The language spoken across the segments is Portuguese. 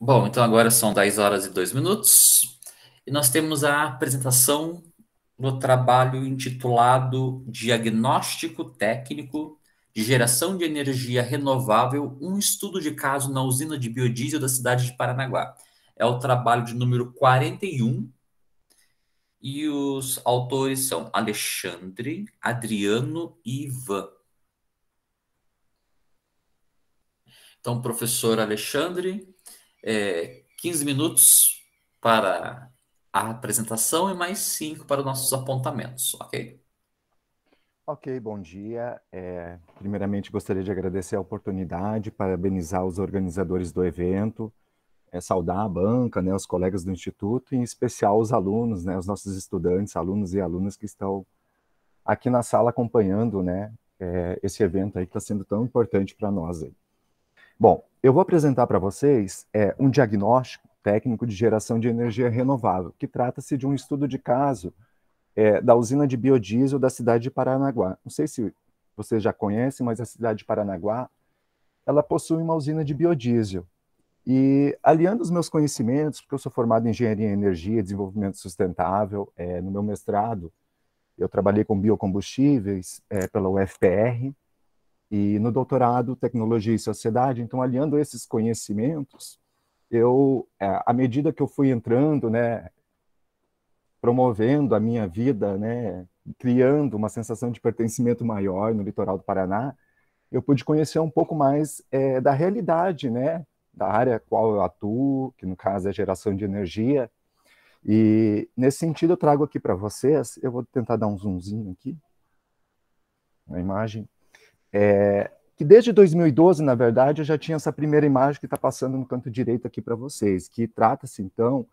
Bom, então agora são 10 horas e 2 minutos e nós temos a apresentação do trabalho intitulado Diagnóstico Técnico de Geração de Energia Renovável, um estudo de caso na usina de biodiesel da cidade de Paranaguá. É o trabalho de número 41 e os autores são Alexandre, Adriano e Ivan. Então, professor Alexandre, 15 minutos para a apresentação e mais 5 para os nossos apontamentos, ok? Ok, bom dia. Primeiramente, gostaria de agradecer a oportunidade, parabenizar os organizadores do evento, saudar a banca, né, os colegas do Instituto, e em especial os alunos, né, os nossos estudantes, alunos e alunas que estão aqui na sala acompanhando, né, esse evento aí que está sendo tão importante para nós aí. Bom, eu vou apresentar para vocês um diagnóstico técnico de geração de energia renovável, que trata-se de um estudo de caso da usina de biodiesel da cidade de Paranaguá. Não sei se vocês já conhecem, mas a cidade de Paranaguá, ela possui uma usina de biodiesel. E aliando os meus conhecimentos, porque eu sou formado em engenharia em energia e desenvolvimento sustentável, no meu mestrado eu trabalhei com biocombustíveis pela UFPR, e no doutorado tecnologia e sociedade. Então, aliando esses conhecimentos, à medida que eu fui entrando, né, promovendo a minha vida, né, criando uma sensação de pertencimento maior no litoral do Paraná, eu pude conhecer um pouco mais da realidade, né, da área qual eu atuo, que no caso é geração de energia. E nesse sentido eu trago aqui para vocês, eu vou tentar dar um zoomzinho aqui na imagem, que desde 2012, na verdade, eu já tinha essa primeira imagem que está passando no canto direito aqui para vocês, que trata-se, então,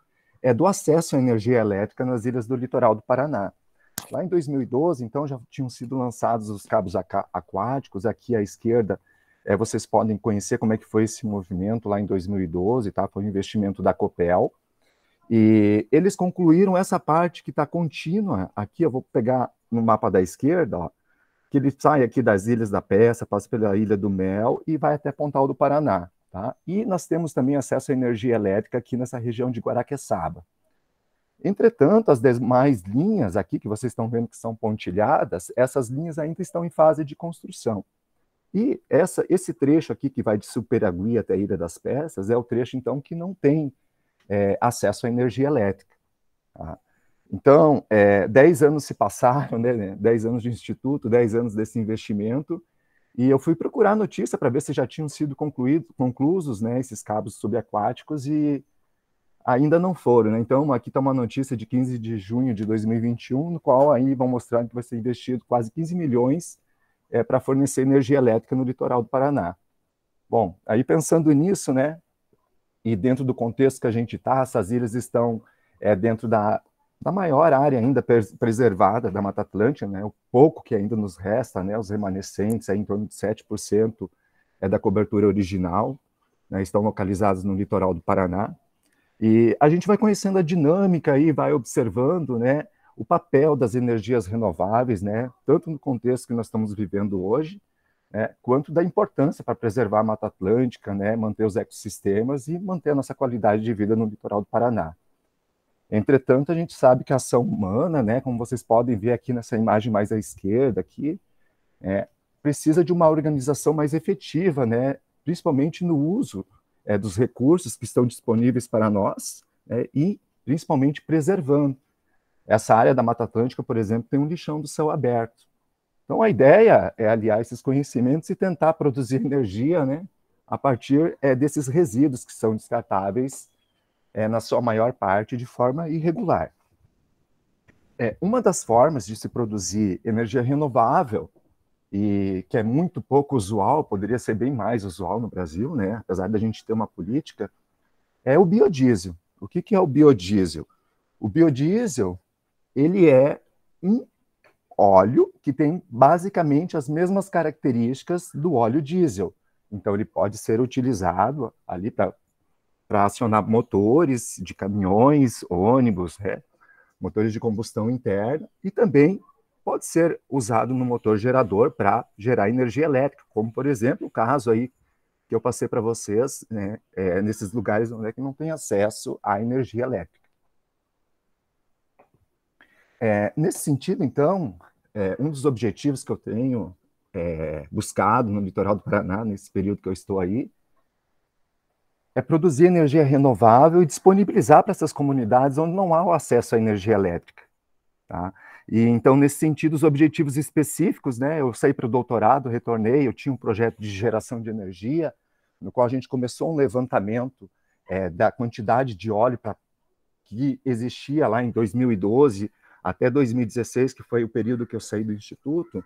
do acesso à energia elétrica nas ilhas do litoral do Paraná. Lá em 2012, então, já tinham sido lançados os cabos aquáticos. Aqui à esquerda, vocês podem conhecer como é que foi esse movimento lá em 2012, tá? Foi um investimento da Copel. E eles concluíram essa parte que está contínua. Aqui eu vou pegar no mapa da esquerda, ó, que ele sai aqui das Ilhas da Peça, passa pela Ilha do Mel e vai até Pontal do Paraná. Tá? E nós temos também acesso à energia elétrica aqui nessa região de Guaraqueçaba. Entretanto, as demais linhas aqui, que vocês estão vendo que são pontilhadas, essas linhas ainda estão em fase de construção. E esse trecho aqui, que vai de Superagui até a Ilha das Peças, é o trecho, então, que não tem acesso à energia elétrica. Tá? Então, 10 anos se passaram, né? 10 anos de instituto, 10 anos desse investimento, e eu fui procurar notícia para ver se já tinham sido conclusos, né, esses cabos subaquáticos, e ainda não foram, né? Então, aqui está uma notícia de 15 de junho de 2021, no qual aí vão mostrar que vai ser investido quase 15 milhões para fornecer energia elétrica no litoral do Paraná. Bom, aí pensando nisso, né, e dentro do contexto que a gente está, essas ilhas estão dentro da maior área ainda preservada da Mata Atlântica, né, o pouco que ainda nos resta, né, os remanescentes, em torno de 7% da cobertura original, né, estão localizados no litoral do Paraná. E a gente vai conhecendo a dinâmica e vai observando, né, o papel das energias renováveis, né, tanto no contexto que nós estamos vivendo hoje, né, quanto da importância para preservar a Mata Atlântica, né, manter os ecossistemas e manter a nossa qualidade de vida no litoral do Paraná. Entretanto, a gente sabe que a ação humana, né, como vocês podem ver aqui nessa imagem mais à esquerda, aqui, precisa de uma organização mais efetiva, né, principalmente no uso dos recursos que estão disponíveis para nós, e principalmente preservando. Essa área da Mata Atlântica, por exemplo, tem um lixão do céu aberto. Então, a ideia é aliar esses conhecimentos e tentar produzir energia, né, a partir desses resíduos que são descartáveis, na sua maior parte, de forma irregular. Uma das formas de se produzir energia renovável, e que é muito pouco usual, poderia ser bem mais usual no Brasil, né, apesar da gente ter uma política, é o biodiesel. O que é o biodiesel? O biodiesel, ele é um óleo que tem basicamente as mesmas características do óleo diesel. Então, ele pode ser utilizado ali para acionar motores de caminhões, ônibus, motores de combustão interna, e também pode ser usado no motor gerador para gerar energia elétrica, como, por exemplo, o caso aí que eu passei para vocês, né, nesses lugares onde é que não tem acesso à energia elétrica. Nesse sentido, então, um dos objetivos que eu tenho buscado no litoral do Paraná, nesse período que eu estou aí, é produzir energia renovável e disponibilizar para essas comunidades onde não há o acesso à energia elétrica. Tá? E então, nesse sentido, os objetivos específicos, né, eu saí para o doutorado, retornei, eu tinha um projeto de geração de energia, no qual a gente começou um levantamento da quantidade de óleo que existia lá em 2012 até 2016, que foi o período que eu saí do Instituto.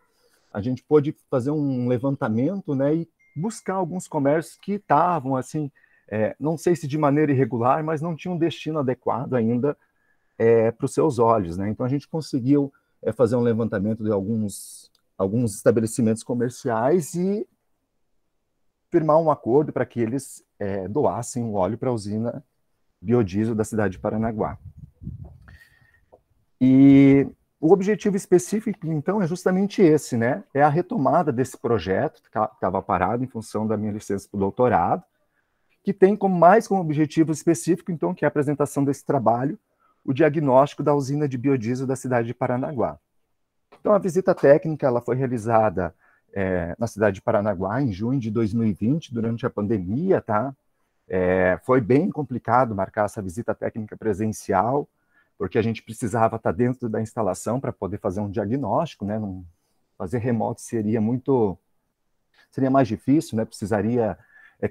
A gente pôde fazer um levantamento, né, e buscar alguns comércios que estavam, assim, não sei se de maneira irregular, mas não tinham um destino adequado ainda para os seus olhos, né? Então a gente conseguiu fazer um levantamento de alguns estabelecimentos comerciais e firmar um acordo para que eles doassem o óleo para a usina biodiesel da cidade de Paranaguá. E o objetivo específico, então, é justamente esse, né? É a retomada desse projeto, que estava parado em função da minha licença para o doutorado, que tem como objetivo específico, então, que é a apresentação desse trabalho, o diagnóstico da usina de biodiesel da cidade de Paranaguá. Então, a visita técnica ela foi realizada na cidade de Paranaguá em junho de 2020, durante a pandemia, tá? Foi bem complicado marcar essa visita técnica presencial, porque a gente precisava estar dentro da instalação para poder fazer um diagnóstico, né? Fazer remoto seria mais difícil, né? Precisaria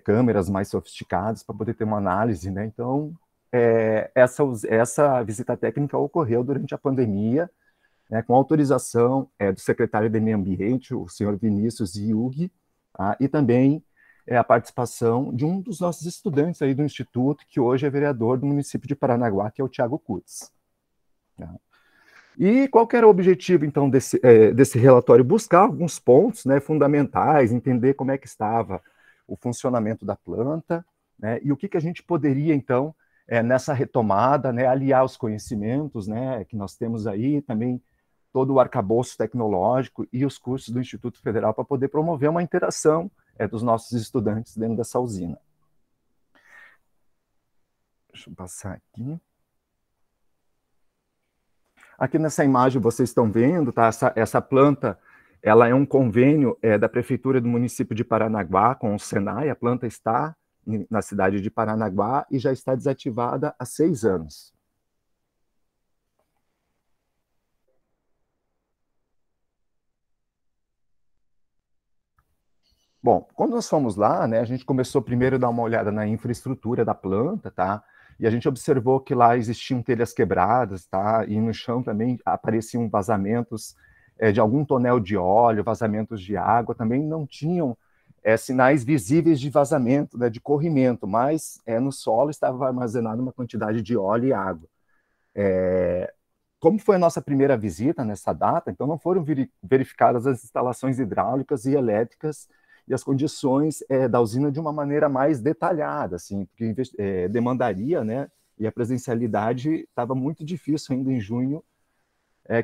câmeras mais sofisticadas para poder ter uma análise, né? Então, essa visita técnica ocorreu durante a pandemia, né, com autorização do secretário de Meio Ambiente, o senhor Vinícius Iug, tá? E também a participação de um dos nossos estudantes aí do Instituto, que hoje é vereador do município de Paranaguá, que é o Thiago Kutz. Tá? E qual que era o objetivo, então, desse relatório? Buscar alguns pontos, né, fundamentais, entender como é que estava o funcionamento da planta, né, e o que a gente poderia, então, nessa retomada, né, aliar os conhecimentos, né, que nós temos aí, também todo o arcabouço tecnológico e os cursos do Instituto Federal para poder promover uma interação dos nossos estudantes dentro dessa usina. Deixa eu passar aqui. Aqui nessa imagem vocês estão vendo, tá? Essa planta, ela é um convênio da Prefeitura do município de Paranaguá com o Senai. A planta está na cidade de Paranaguá e já está desativada há 6 anos. Bom, quando nós fomos lá, né, a gente começou primeiro a dar uma olhada na infraestrutura da planta, tá? E a gente observou que lá existiam telhas quebradas, tá? E no chão também apareciam vazamentos de algum tonel de óleo, vazamentos de água, também não tinham sinais visíveis de vazamento, né, de corrimento, mas no solo estava armazenada uma quantidade de óleo e água. Como foi a nossa primeira visita nessa data, então não foram verificadas as instalações hidráulicas e elétricas e as condições da usina de uma maneira mais detalhada, assim, porque demandaria, né, e a presencialidade estava muito difícil ainda em junho,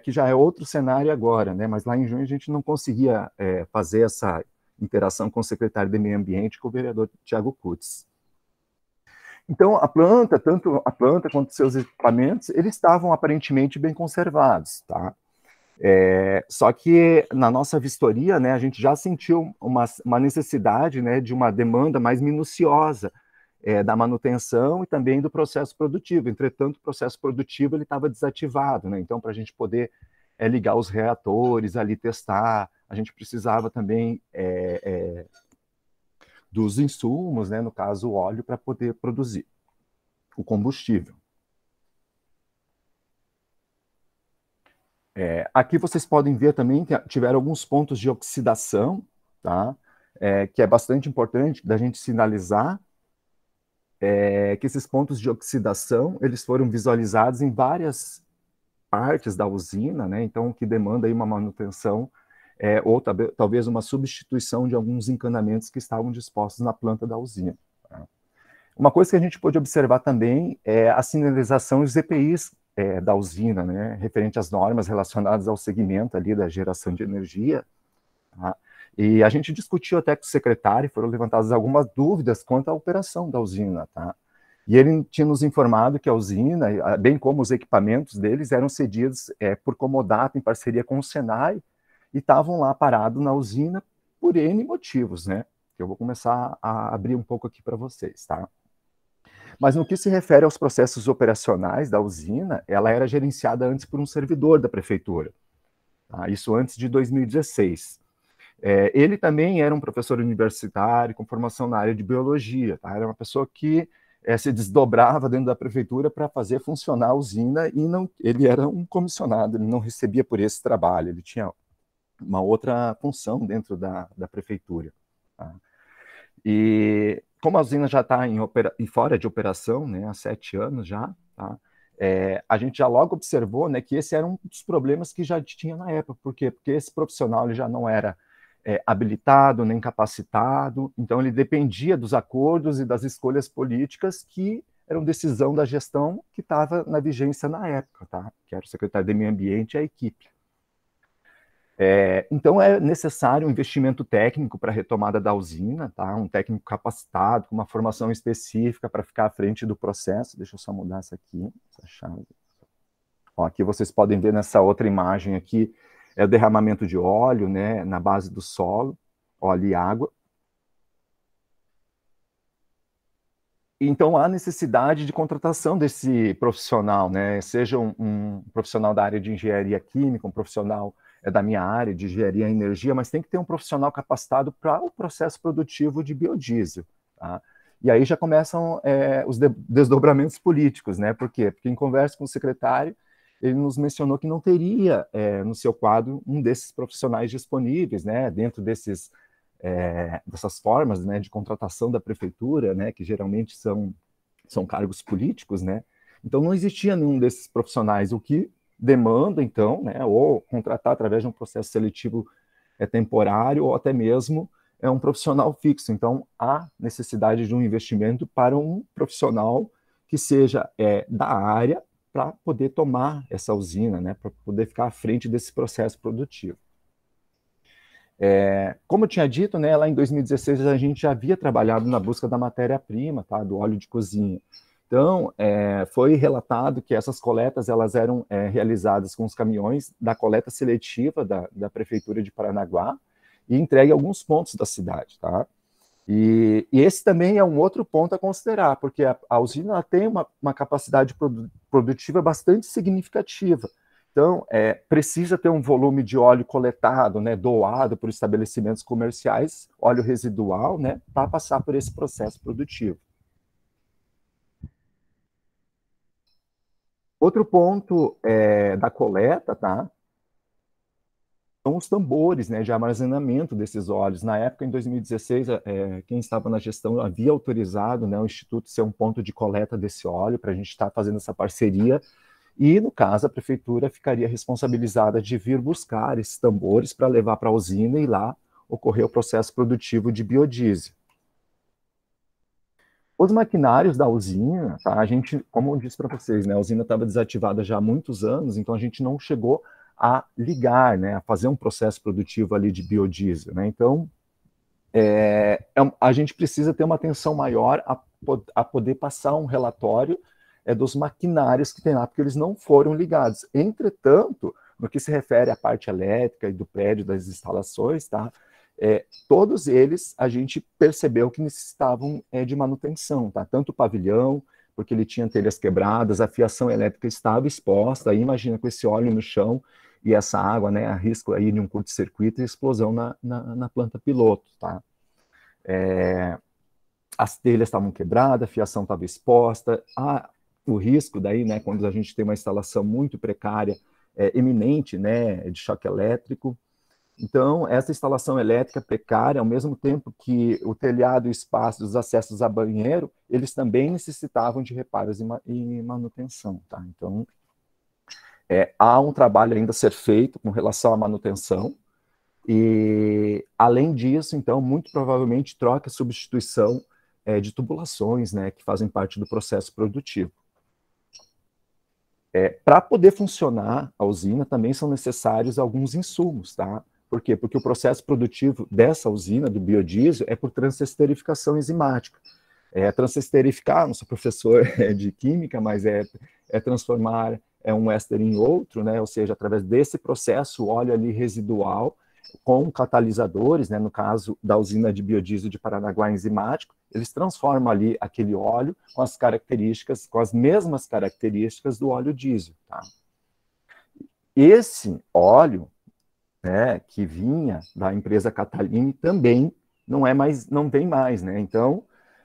que já é outro cenário agora, né, mas lá em junho a gente não conseguia fazer essa interação com o secretário de Meio Ambiente, com o vereador Thiago Kutz. Então, tanto a planta quanto seus equipamentos, eles estavam aparentemente bem conservados, tá? Só que na nossa vistoria, né, a gente já sentiu uma necessidade, né, de uma demanda mais minuciosa da manutenção e também do processo produtivo. Entretanto, o processo produtivo ele estava desativado, né? Então, para a gente poder ligar os reatores, ali testar, a gente precisava também dos insumos, né, no caso o óleo, para poder produzir o combustível. Aqui vocês podem ver também que tiveram alguns pontos de oxidação, tá? Que é bastante importante da gente sinalizar que esses pontos de oxidação eles foram visualizados em várias partes da usina, né? Então, o que demanda aí uma manutenção ou talvez uma substituição de alguns encanamentos que estavam dispostos na planta da usina. Tá? Uma coisa que a gente pôde observar também é a sinalização e os EPIs da usina, né, referente às normas relacionadas ao segmento ali da geração de energia, tá? E a gente discutiu até com o secretário, foram levantadas algumas dúvidas quanto à operação da usina, tá? E ele tinha nos informado que a usina, bem como os equipamentos deles, eram cedidos por comodato em parceria com o Senai e estavam lá parados na usina por N motivos, né? Que eu vou começar a abrir um pouco aqui para vocês, tá? Mas no que se refere aos processos operacionais da usina, ela era gerenciada antes por um servidor da prefeitura, tá? Isso antes de 2016. Ele também era um professor universitário com formação na área de biologia, tá? Era uma pessoa que se desdobrava dentro da prefeitura para fazer funcionar a usina e não, ele era um comissionado, ele não recebia por esse trabalho, ele tinha uma outra função dentro da prefeitura. Tá? E como a usina já está fora de operação, né, há 7 anos já, tá? A gente já logo observou, né, que esse era um dos problemas que já tinha na época. Por quê? Porque esse profissional ele já não era habilitado, nem capacitado, então ele dependia dos acordos e das escolhas políticas que eram decisão da gestão que estava na vigência na época, tá? Que era o secretário de Meio Ambiente e a equipe. Então é necessário um investimento técnico para a retomada da usina, tá? Um técnico capacitado, com uma formação específica para ficar à frente do processo. Deixa eu só mudar essa aqui, essa chave. Ó, aqui vocês podem ver nessa outra imagem aqui, o derramamento de óleo, né, na base do solo, óleo e água. Então, há necessidade de contratação desse profissional, né, seja um profissional da área de engenharia química, um profissional da minha área de engenharia e energia, mas tem que ter um profissional capacitado para o processo produtivo de biodiesel. Tá? E aí já começam os desdobramentos políticos, né? Por quê? Porque em conversa com o secretário, ele nos mencionou que não teria no seu quadro um desses profissionais disponíveis, né, dentro dessas formas, né, de contratação da prefeitura, né, que geralmente são cargos políticos, né. Então não existia nenhum desses profissionais, o que demanda, então, né, ou contratar através de um processo seletivo temporário, ou até mesmo um profissional fixo. Então há necessidade de um investimento para um profissional que seja da área, para poder tomar essa usina, né, para poder ficar à frente desse processo produtivo. Como eu tinha dito, né, lá em 2016 a gente já havia trabalhado na busca da matéria-prima, tá, do óleo de cozinha. Então, foi relatado que essas coletas elas eram realizadas com os caminhões da coleta seletiva da Prefeitura de Paranaguá e entregue a alguns pontos da cidade, tá? E esse também é um outro ponto a considerar, porque a usina tem uma capacidade produtiva bastante significativa. Então, precisa ter um volume de óleo coletado, né, doado por estabelecimentos comerciais, óleo residual, né, para passar por esse processo produtivo. Outro ponto da coleta, tá? São os tambores, né, de armazenamento desses óleos. Na época, em 2016, quem estava na gestão havia autorizado, né, o Instituto ser um ponto de coleta desse óleo, para a gente estar fazendo essa parceria, e, no caso, a prefeitura ficaria responsabilizada de vir buscar esses tambores para levar para a usina e lá ocorrer o processo produtivo de biodiesel. Os maquinários da usina, tá, a gente, como eu disse para vocês, né, a usina estava desativada já há muitos anos, então a gente não chegou a ligar, né, a fazer um processo produtivo ali de biodiesel, né? Então, a gente precisa ter uma atenção maior a poder passar um relatório dos maquinários que tem lá, porque eles não foram ligados. Entretanto, no que se refere à parte elétrica e do prédio, das instalações, tá? Todos eles a gente percebeu que necessitavam de manutenção, tá? Tanto o pavilhão, porque ele tinha telhas quebradas, a fiação elétrica estava exposta, aí imagina com esse óleo no chão e essa água, né, a risco aí de um curto-circuito e explosão na planta piloto, tá? As telhas estavam quebradas, a fiação estava exposta, o risco daí, né, quando a gente tem uma instalação muito precária, iminente, né, de choque elétrico. Então, essa instalação elétrica precária, ao mesmo tempo que o telhado e o espaço dos acessos a banheiro, eles também necessitavam de reparos e manutenção, tá? Então, há um trabalho ainda a ser feito com relação à manutenção, e, além disso, então, muito provavelmente troca e substituição de tubulações, né, que fazem parte do processo produtivo. Para poder funcionar a usina, também são necessários alguns insumos, tá? Por quê? Porque o processo produtivo dessa usina, do biodiesel, é por transesterificação enzimática. Transesterificar, não sou professor de química, mas é transformar um éster em outro, né? Ou seja, através desse processo, o óleo ali residual, com catalisadores, né? No caso da usina de biodiesel de Paranaguá enzimático, eles transformam ali aquele óleo com as características, com as mesmas características do óleo diesel, tá? Esse óleo, né, que vinha da empresa Catalini também não tem mais, né? Então,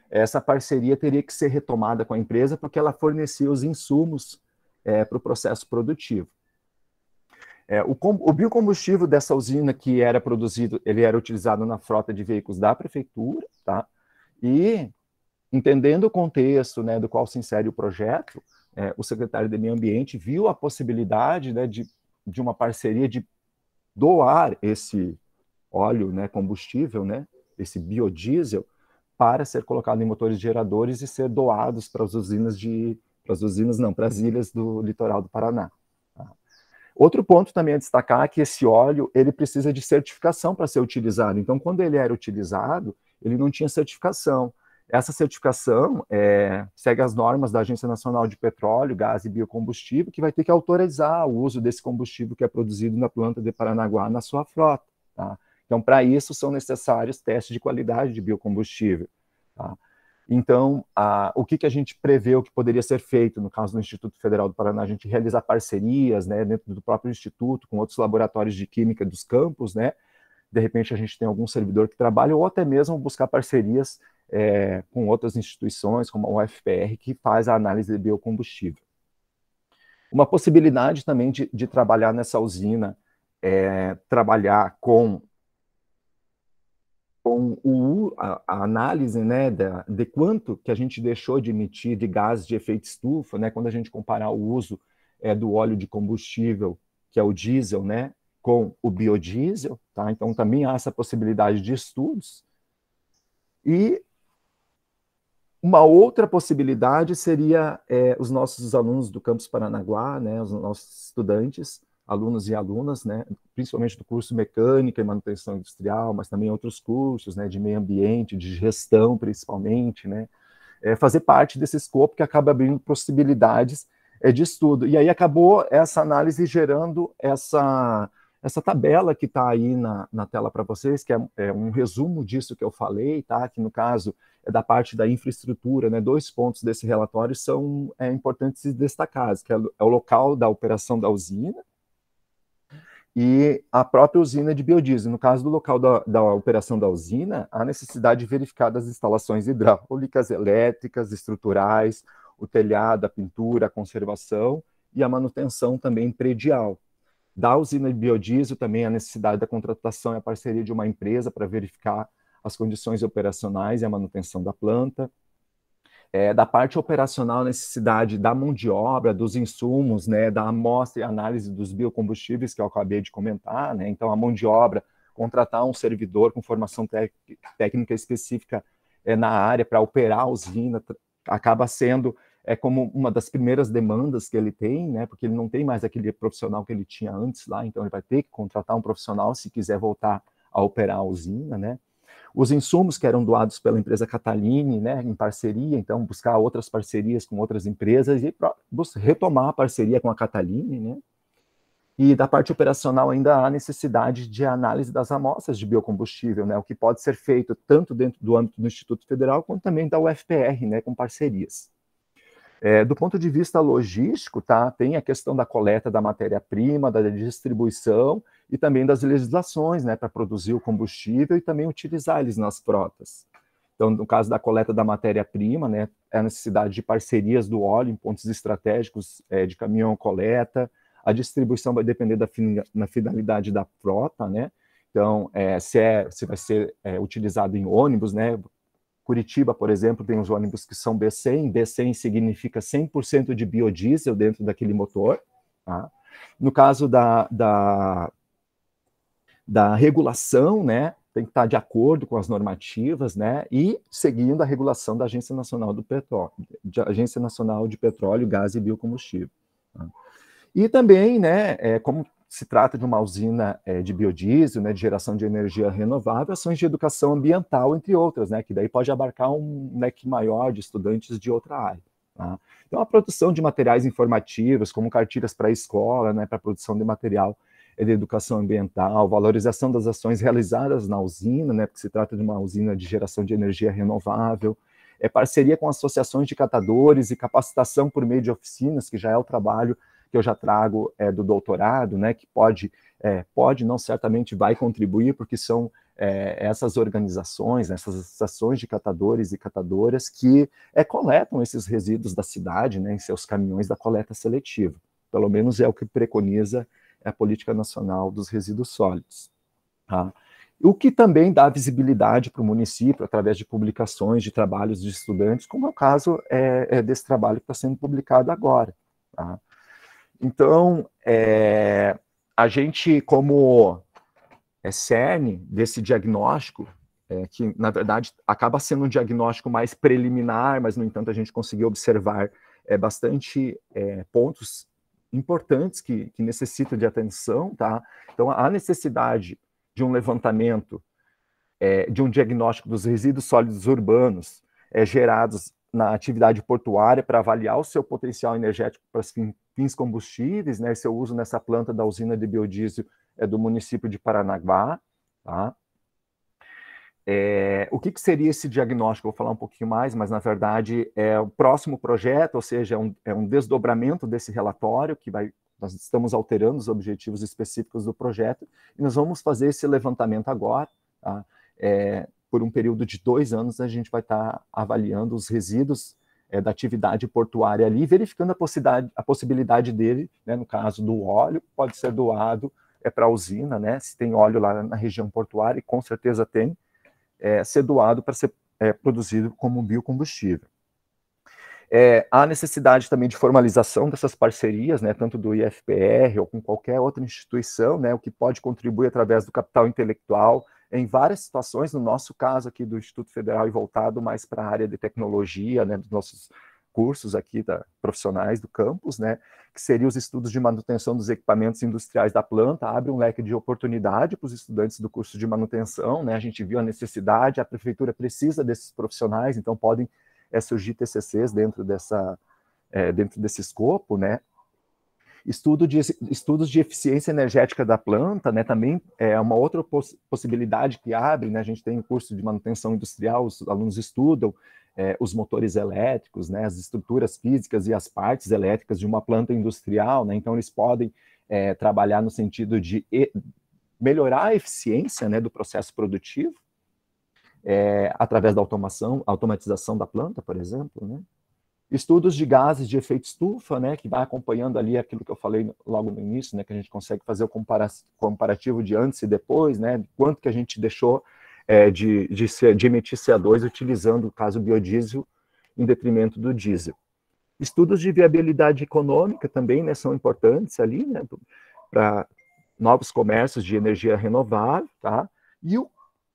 essa parceria teria que ser retomada com a empresa porque ela fornecia os insumos para o processo produtivo. O biocombustível dessa usina que era produzido, ele era utilizado na frota de veículos da prefeitura, tá? E, entendendo o contexto, né, do qual se insere o projeto, o secretário de Meio Ambiente viu a possibilidade, né, de uma parceria de doar esse óleo, né, combustível, né, esse biodiesel, para ser colocado em motores geradores e ser doados para as para as ilhas do litoral do Paraná. Tá? Outro ponto também a destacar é que esse óleo, ele precisa de certificação para ser utilizado. Então, quando ele era utilizado, ele não tinha certificação. Essa certificação segue as normas da Agência Nacional de Petróleo, Gás e Biocombustível, que vai ter que autorizar o uso desse combustível que é produzido na planta de Paranaguá na sua frota. Tá? Então, para isso, são necessários testes de qualidade de biocombustível. Tá? Então, o que a gente prevê, o que poderia ser feito, no caso do Instituto Federal do Paraná, a gente realizar parcerias, né, dentro do próprio Instituto, com outros laboratórios de química dos campos, né? De repente, a gente tem algum servidor que trabalha, ou até mesmo buscar parcerias com outras instituições, como a UFPR, que faz a análise de biocombustível. Uma possibilidade também de trabalhar nessa usina trabalhar com a análise, né, de quanto que a gente deixou de emitir de gases de efeito estufa, né, quando a gente comparar o uso do óleo de combustível, que é o diesel, né, com o biodiesel, tá? Então também há essa possibilidade de estudos. E uma outra possibilidade seria os nossos alunos do Campus Paranaguá, né, os nossos estudantes, alunos e alunas, né, principalmente do curso Mecânica e Manutenção Industrial, mas também outros cursos, né, de meio ambiente, de gestão principalmente, né, fazer parte desse escopo que acaba abrindo possibilidades de estudo. E aí acabou essa análise gerando essa tabela que está aí na tela para vocês, que é um resumo disso que eu falei, tá? Que no caso é da parte da infraestrutura, né? 2 pontos desse relatório são importantes e destacados, que é o local da operação da usina e a própria usina de biodiesel. No caso do local da operação da usina, há necessidade de verificar das instalações hidráulicas, elétricas, estruturais, o telhado, a pintura, a conservação e a manutenção também predial. Da usina de biodiesel também a necessidade da contratação e a parceria de uma empresa para verificar as condições operacionais e a manutenção da planta. Da parte operacional, a necessidade da mão de obra, dos insumos, né, da amostra e análise dos biocombustíveis, que eu acabei de comentar, né? Então, a mão de obra, contratar um servidor com formação técnica específica na área para operar a usina, acaba sendo como uma das primeiras demandas que ele tem, né, porque ele não tem mais aquele profissional que ele tinha antes lá, então ele vai ter que contratar um profissional se quiser voltar a operar a usina, né. Os insumos que eram doados pela empresa Catalini, né, em parceria, então buscar outras parcerias com outras empresas e retomar a parceria com a Catalini, né. E da parte operacional ainda há necessidade de análise das amostras de biocombustível, né, o que pode ser feito tanto dentro do âmbito do Instituto Federal quanto também da UFPR, né, com parcerias. Do ponto de vista logístico, tá, tem a questão da coleta da matéria-prima, da distribuição e também das legislações, né, para produzir o combustível e também utilizar eles nas frotas. Então, no caso da coleta da matéria-prima, né, é a necessidade de parcerias do óleo em pontos estratégicos de caminhão-coleta. A distribuição vai depender da finalidade da frota, né? Então, se vai ser utilizado em ônibus, né? Curitiba, por exemplo, tem os ônibus que são B100. B100 significa 100% de biodiesel dentro daquele motor. Tá? No caso da regulação, né, tem que estar de acordo com as normativas, né, e seguindo a regulação da Agência Nacional do Petróleo, Agência Nacional de Petróleo, Gás e Biocombustível. Tá? E também, né, como se trata de uma usina de biodiesel, né, de geração de energia renovável, ações de educação ambiental, entre outras, né, que daí pode abarcar um leque maior de estudantes de outra área. Tá? Então, a produção de materiais informativos, como cartilhas para a escola, né, para a produção de material de educação ambiental, valorização das ações realizadas na usina, né, porque se trata de uma usina de geração de energia renovável, parceria com associações de catadores e capacitação por meio de oficinas, que já é o trabalho que eu já trago do doutorado, né, que pode, não certamente vai contribuir, porque são essas organizações, essas associações de catadores e catadoras que coletam esses resíduos da cidade, né, em seus caminhões da coleta seletiva. Pelo menos é o que preconiza a Política Nacional dos Resíduos Sólidos. Tá? O que também dá visibilidade para o município através de publicações de trabalhos de estudantes, como é o caso desse trabalho que está sendo publicado agora. Tá? Então, a gente, como cerne desse diagnóstico, que, na verdade, acaba sendo um diagnóstico mais preliminar, mas, no entanto, a gente conseguiu observar bastante pontos importantes que necessitam de atenção. Tá? Então, a necessidade de um levantamento, de um diagnóstico dos resíduos sólidos urbanos gerados na atividade portuária para avaliar o seu potencial energético para fins combustíveis, né, seu uso nessa planta da usina de biodiesel do município de Paranaguá. Tá? O que seria esse diagnóstico? Eu vou falar um pouquinho mais, mas, na verdade, é o próximo projeto, ou seja, é um desdobramento desse relatório que nós estamos alterando os objetivos específicos do projeto, e nós vamos fazer esse levantamento agora. Tá? Por um período de 2 anos, a gente vai estar avaliando os resíduos da atividade portuária ali, verificando a possibilidade dele, né, no caso do óleo, pode ser doado para a usina, né, se tem óleo lá na região portuária, e com certeza tem, ser doado para ser produzido como um biocombustível. Há necessidade também de formalização dessas parcerias, né, tanto do IFPR ou com qualquer outra instituição, né, o que pode contribuir através do capital intelectual em várias situações, no nosso caso aqui do Instituto Federal e voltado mais para a área de tecnologia, né, dos nossos cursos aqui profissionais do campus, né, que seriam os estudos de manutenção dos equipamentos industriais da planta, abre um leque de oportunidade para os estudantes do curso de manutenção, né, a gente viu a necessidade, a prefeitura precisa desses profissionais, então podem surgir TCCs dentro desse escopo, né. Estudos de eficiência energética da planta, né, também é uma outra possibilidade que abre, né, a gente tem o curso de manutenção industrial, os alunos estudam os motores elétricos, né, as estruturas físicas e as partes elétricas de uma planta industrial, né, então eles podem trabalhar no sentido de melhorar a eficiência, né, do processo produtivo, através da automatização da planta, por exemplo, né. Estudos de gases de efeito estufa, né, que vai acompanhando ali aquilo que eu falei logo no início, né, que a gente consegue fazer o comparativo de antes e depois, né, quanto que a gente deixou de emitir CO2 utilizando o caso biodiesel em detrimento do diesel. Estudos de viabilidade econômica também, né, são importantes ali, né, para novos comércios de energia renovável, tá? E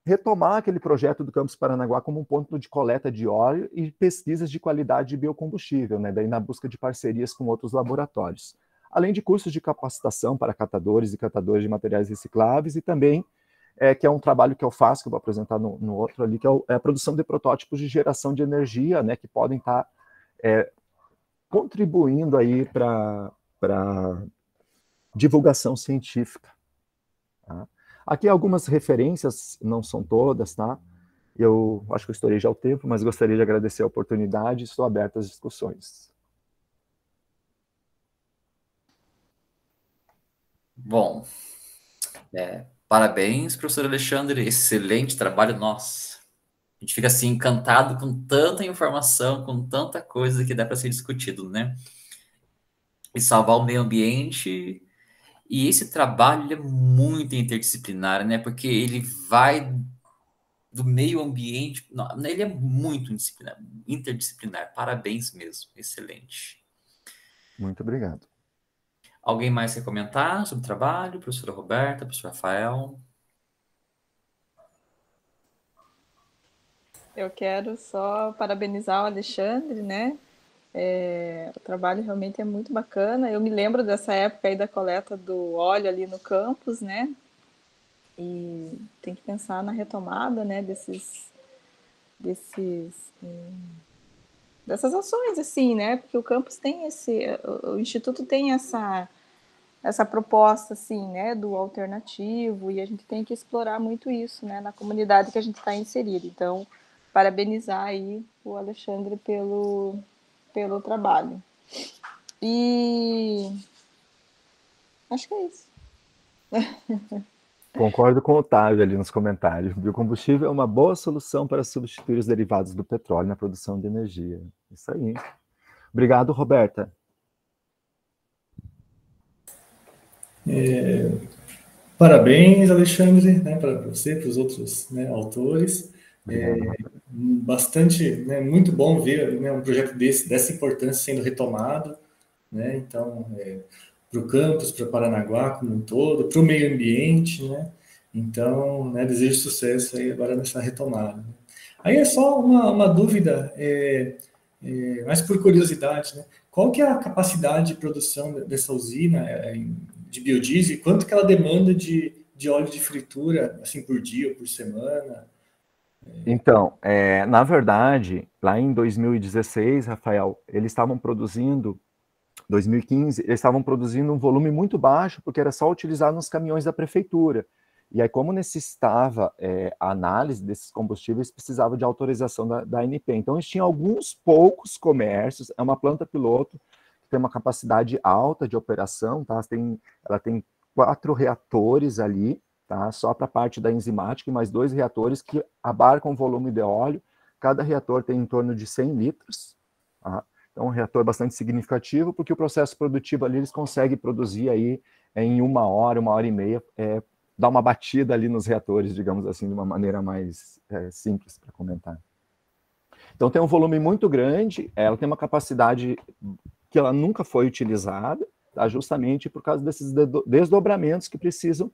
retomar aquele projeto do Campus Paranaguá como um ponto de coleta de óleo e pesquisas de qualidade de biocombustível, né, daí na busca de parcerias com outros laboratórios. Além de cursos de capacitação para catadores e catadores de materiais recicláveis, e também, que é um trabalho que eu faço, que eu vou apresentar no outro ali, que é a produção de protótipos de geração de energia, né, que podem estar contribuindo aí para divulgação científica. Tá? Aqui algumas referências, não são todas, tá? Eu acho que eu estourei já o tempo, mas gostaria de agradecer a oportunidade e estou aberto às discussões. Bom, parabéns, professor Alexandre, excelente trabalho, nossa. A gente fica assim encantado com tanta informação, com tanta coisa que dá para ser discutido, né? E salvar o meio ambiente. E esse trabalho ele é muito interdisciplinar, né? Porque ele vai do meio ambiente, não, ele é muito interdisciplinar. Parabéns mesmo, excelente. Muito obrigado. Alguém mais quer comentar sobre o trabalho? Professora Roberta, professor Rafael? Eu quero só parabenizar o Alexandre, né, O trabalho realmente é muito bacana. Eu me lembro dessa época aí da coleta do óleo ali no campus, né? E tem que pensar na retomada, né, desses dessas ações, assim, né? Porque o campus tem o Instituto tem essa proposta, assim, né, do alternativo, e a gente tem que explorar muito isso, né, na comunidade que a gente está inserido. Então, parabenizar aí o Alexandre pelo trabalho. E acho que é isso. Concordo com o Otávio ali nos comentários. Biocombustível é uma boa solução para substituir os derivados do petróleo na produção de energia. Isso aí. Obrigado, Roberta. Parabéns, Alexandre, né, para você, para os outros, né, autores. Obrigado. Bastante, né, muito bom ver, né, um projeto dessa importância sendo retomado, né, então, para o campus, para Paranaguá como um todo, para o meio ambiente, né, então, né, desejo sucesso aí agora nessa retomada. Né. Aí é só uma dúvida, mais por curiosidade, né, qual que é a capacidade de produção dessa usina de biodiesel, quanto que ela demanda de óleo de fritura, assim, por dia ou por semana? Então, na verdade, lá em 2016, Rafael, eles estavam produzindo, 2015, eles estavam produzindo um volume muito baixo, porque era só utilizado nos caminhões da prefeitura. E aí, como necessitava a análise desses combustíveis, precisava de autorização da ANP. Então, eles tinham alguns poucos comércios, é uma planta piloto, que tem uma capacidade alta de operação, tá? Ela tem 4 reatores ali, tá? Só para a parte da enzimática, e mais 2 reatores que abarcam volume de óleo. Cada reator tem em torno de 100 litros, tá? Então, um reator bastante significativo, porque o processo produtivo ali eles conseguem produzir aí em 1 hora e meia, dar uma batida ali nos reatores, digamos assim, de uma maneira mais simples para comentar. Então, tem um volume muito grande, ela tem uma capacidade que ela nunca foi utilizada, tá? Justamente por causa desses desdobramentos que precisam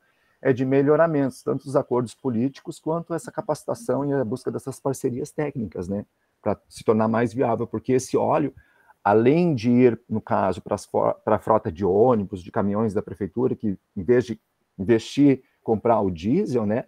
de melhoramentos, tanto os acordos políticos quanto essa capacitação e a busca dessas parcerias técnicas, né, para se tornar mais viável, porque esse óleo, além de ir, no caso, para a frota de ônibus, de caminhões da prefeitura, que em vez de investir, comprar o diesel, né,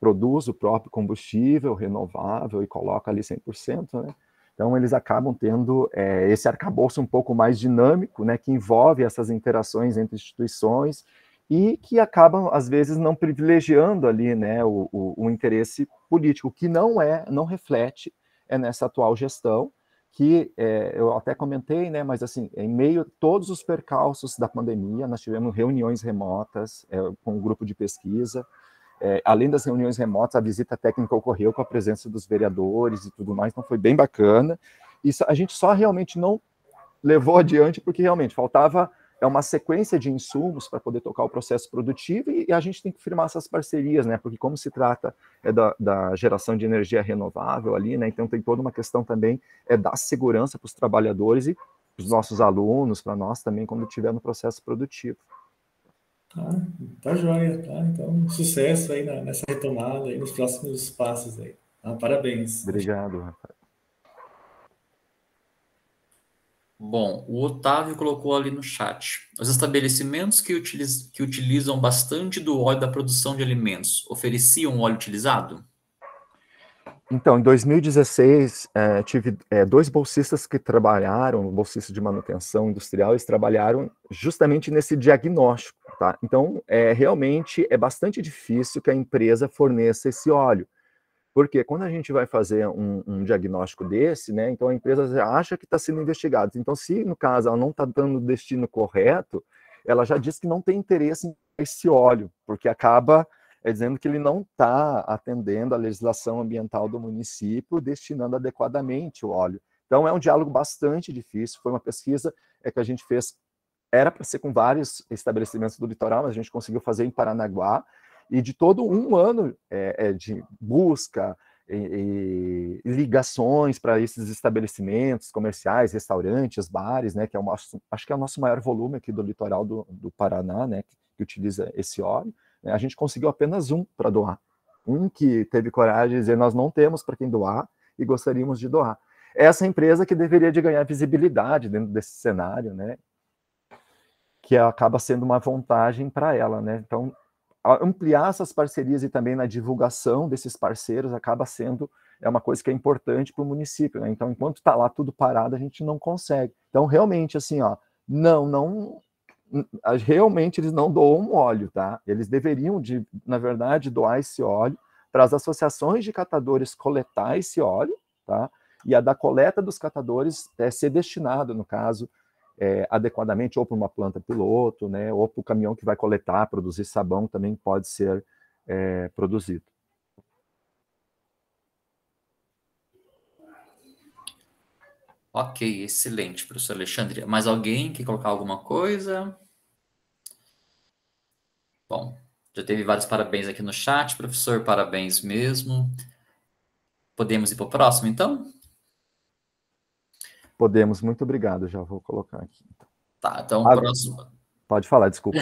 produz o próprio combustível renovável e coloca ali 100%, né, então eles acabam tendo esse arcabouço um pouco mais dinâmico, né, que envolve essas interações entre instituições e que acabam, às vezes, não privilegiando ali, né, o interesse político, que não reflete nessa atual gestão, que eu até comentei, né, mas assim, em meio a todos os percalços da pandemia, nós tivemos reuniões remotas com um grupo de pesquisa, além das reuniões remotas, a visita técnica ocorreu com a presença dos vereadores e tudo mais, então foi bem bacana, e a gente só realmente não levou adiante porque realmente faltava uma sequência de insumos para poder tocar o processo produtivo e a gente tem que firmar essas parcerias, né? Porque como se trata da geração de energia renovável ali, né? Então tem toda uma questão também da segurança para os trabalhadores e para os nossos alunos, para nós também, quando estiver no processo produtivo. Tá joia, tá? Então, sucesso aí nessa retomada aí, nos próximos passos aí. Parabéns. Obrigado, Rafael. Bom, o Otávio colocou ali no chat. Os estabelecimentos que utilizam bastante do óleo da produção de alimentos ofereciam óleo utilizado? Então, em 2016, tive 2 bolsistas que trabalharam, bolsistas de manutenção industrial, eles trabalharam justamente nesse diagnóstico, tá? Então, realmente é bastante difícil que a empresa forneça esse óleo, porque quando a gente vai fazer um diagnóstico desse, né, então a empresa já acha que está sendo investigada. Então, se no caso ela não está dando o destino correto, ela já diz que não tem interesse em esse óleo, porque acaba dizendo que ele não está atendendo a legislação ambiental do município, destinando adequadamente o óleo. Então, é um diálogo bastante difícil. Foi uma pesquisa que a gente fez, era para ser com vários estabelecimentos do litoral, mas a gente conseguiu fazer em Paranaguá, e de todo um ano de busca e ligações para esses estabelecimentos comerciais, restaurantes, bares, né, que acho que é o nosso maior volume aqui do litoral do Paraná, né, que utiliza esse óleo. A gente conseguiu apenas um para doar. Um que teve coragem de dizer, nós não temos para quem doar e gostaríamos de doar. essa empresa que deveria de ganhar visibilidade dentro desse cenário, né? Que acaba sendo uma vantagem para ela, né? Então, ampliar essas parcerias e também na divulgação desses parceiros acaba sendo uma coisa que é importante para o município, né? Então, enquanto está lá tudo parado, a gente não consegue. Então, realmente, assim, ó, realmente eles não doam óleo, tá? Eles deveriam, na verdade, doar esse óleo para as associações de catadores coletar esse óleo, tá? E a da coleta dos catadores ser destinado, no caso, adequadamente, ou para uma planta piloto, né? Ou para o caminhão que vai coletar, produzir sabão, também pode ser produzido. Ok, excelente, professor Alexandre. Mais alguém quer colocar alguma coisa? Bom, já teve vários parabéns aqui no chat, professor, parabéns mesmo. Podemos ir para o próximo, então? Podemos, muito obrigado, já vou colocar aqui. Tá, então o próximo... Pode falar, desculpa.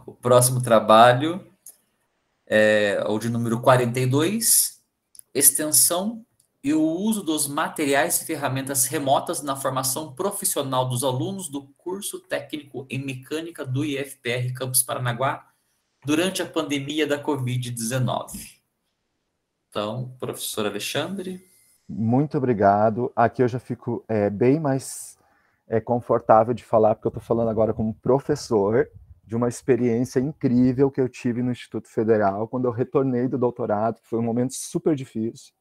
O próximo trabalho é o de número 42, extensão e o uso dos materiais e ferramentas remotas na formação profissional dos alunos do curso técnico em mecânica do IFPR Campus Paranaguá durante a pandemia da Covid-19. Então, professor Alexandre. Muito obrigado. Aqui eu já fico bem mais confortável de falar, porque eu estou falando agora como professor de uma experiência incrível que eu tive no Instituto Federal, quando eu retornei do doutorado, que foi um momento super difícil.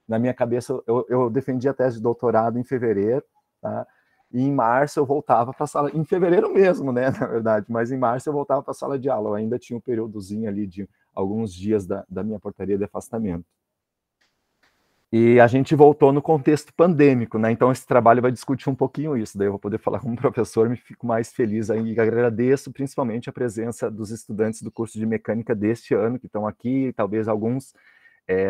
Na minha cabeça, eu defendi a tese de doutorado em fevereiro, tá? E em março eu voltava para a sala, em fevereiro mesmo, né, na verdade, mas em março eu voltava para a sala de aula, eu ainda tinha um períodozinho ali de alguns dias da minha portaria de afastamento. E a gente voltou no contexto pandêmico, né? Então esse trabalho vai discutir um pouquinho isso, daí eu vou poder falar como professor, me fico mais feliz aí e agradeço principalmente a presença dos estudantes do curso de mecânica deste ano, que estão aqui, talvez alguns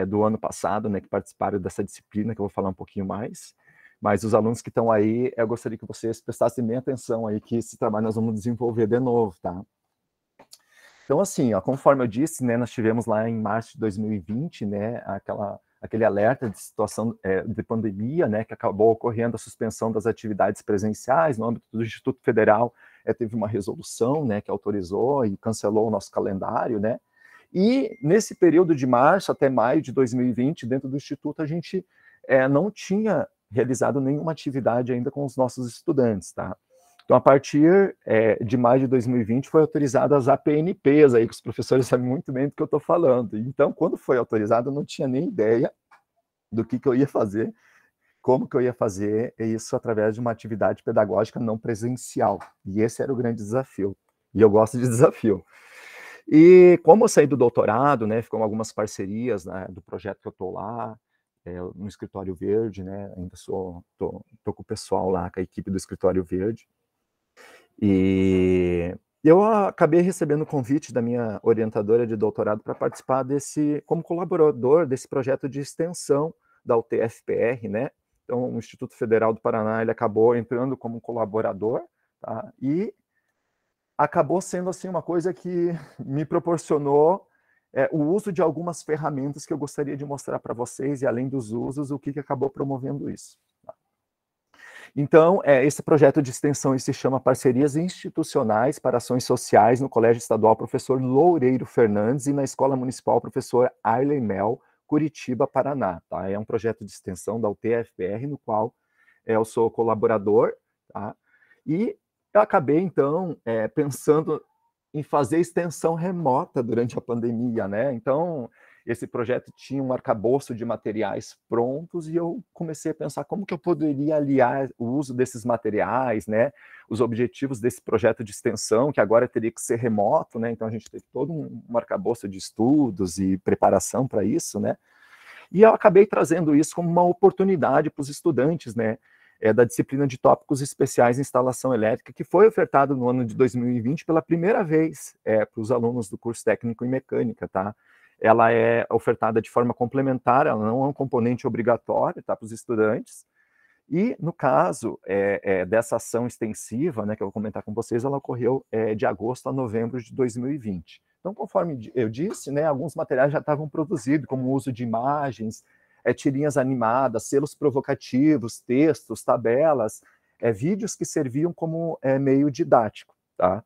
do ano passado, né, que participaram dessa disciplina, que eu vou falar um pouquinho mais, mas os alunos que estão aí, eu gostaria que vocês prestassem bem atenção aí, que esse trabalho nós vamos desenvolver de novo, tá? Então, assim, ó, conforme eu disse, né, nós tivemos lá em março de 2020, né, aquele alerta de situação de pandemia, né, que acabou ocorrendo a suspensão das atividades presenciais no âmbito do Instituto Federal, teve uma resolução, né, que autorizou e cancelou o nosso calendário, né, e nesse período de março até maio de 2020, dentro do Instituto, a gente não tinha realizado nenhuma atividade ainda com os nossos estudantes, tá? Então, a partir de maio de 2020, foi autorizado as APNPs, aí, que os professores sabem muito bem do que eu estou falando. Então, quando foi autorizado, eu não tinha nem ideia do que eu ia fazer, como que eu ia fazer isso através de uma atividade pedagógica não presencial. E esse era o grande desafio. E eu gosto de desafio. E como eu saí do doutorado, né, ficam algumas parcerias, né, do projeto que eu estou lá, no Escritório Verde, né, ainda tô com o pessoal lá, com a equipe do Escritório Verde. E eu acabei recebendo o convite da minha orientadora de doutorado para participar como colaborador desse projeto de extensão da UTFPR, né? Então, o Instituto Federal do Paraná, ele acabou entrando como colaborador, tá? E acabou sendo, assim, uma coisa que me proporcionou o uso de algumas ferramentas que eu gostaria de mostrar para vocês, e além dos usos, o que acabou promovendo isso. Então, esse projeto de extensão se chama Parcerias Institucionais para Ações Sociais no Colégio Estadual Professor Loureiro Fernandes e na Escola Municipal Professor Arley Mel, Curitiba, Paraná. Tá? É um projeto de extensão da UTFPR, no qual eu sou colaborador, tá? E eu acabei, então, pensando em fazer extensão remota durante a pandemia, né? Então, esse projeto tinha um arcabouço de materiais prontos e eu comecei a pensar como que eu poderia aliar o uso desses materiais, né? Os objetivos desse projeto de extensão, que agora teria que ser remoto, né? Então, a gente teve todo um arcabouço de estudos e preparação para isso, né? E eu acabei trazendo isso como uma oportunidade para os estudantes, né? Da disciplina de tópicos especiais em instalação elétrica, que foi ofertado no ano de 2020 pela primeira vez para os alunos do curso técnico em mecânica, tá? Ela é ofertada de forma complementar, ela não é um componente obrigatório, tá, para os estudantes. E, no caso dessa ação extensiva, né, que eu vou comentar com vocês, ela ocorreu de agosto a novembro de 2020. Então, conforme eu disse, né, alguns materiais já estavam produzidos, como o uso de imagens tirinhas animadas, selos provocativos, textos, tabelas, vídeos que serviam como meio didático, tá?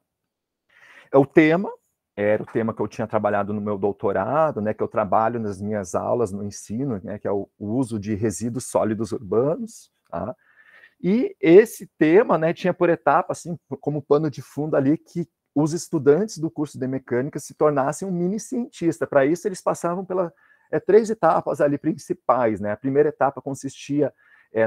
O tema era o tema que eu tinha trabalhado no meu doutorado, né, que eu trabalho nas minhas aulas no ensino, né, que é o uso de resíduos sólidos urbanos, tá? E esse tema, né, tinha por etapa, assim, como pano de fundo ali, que os estudantes do curso de mecânica se tornassem um mini cientista. Para isso, eles passavam pelas 3 etapas ali principais, né? A primeira etapa consistia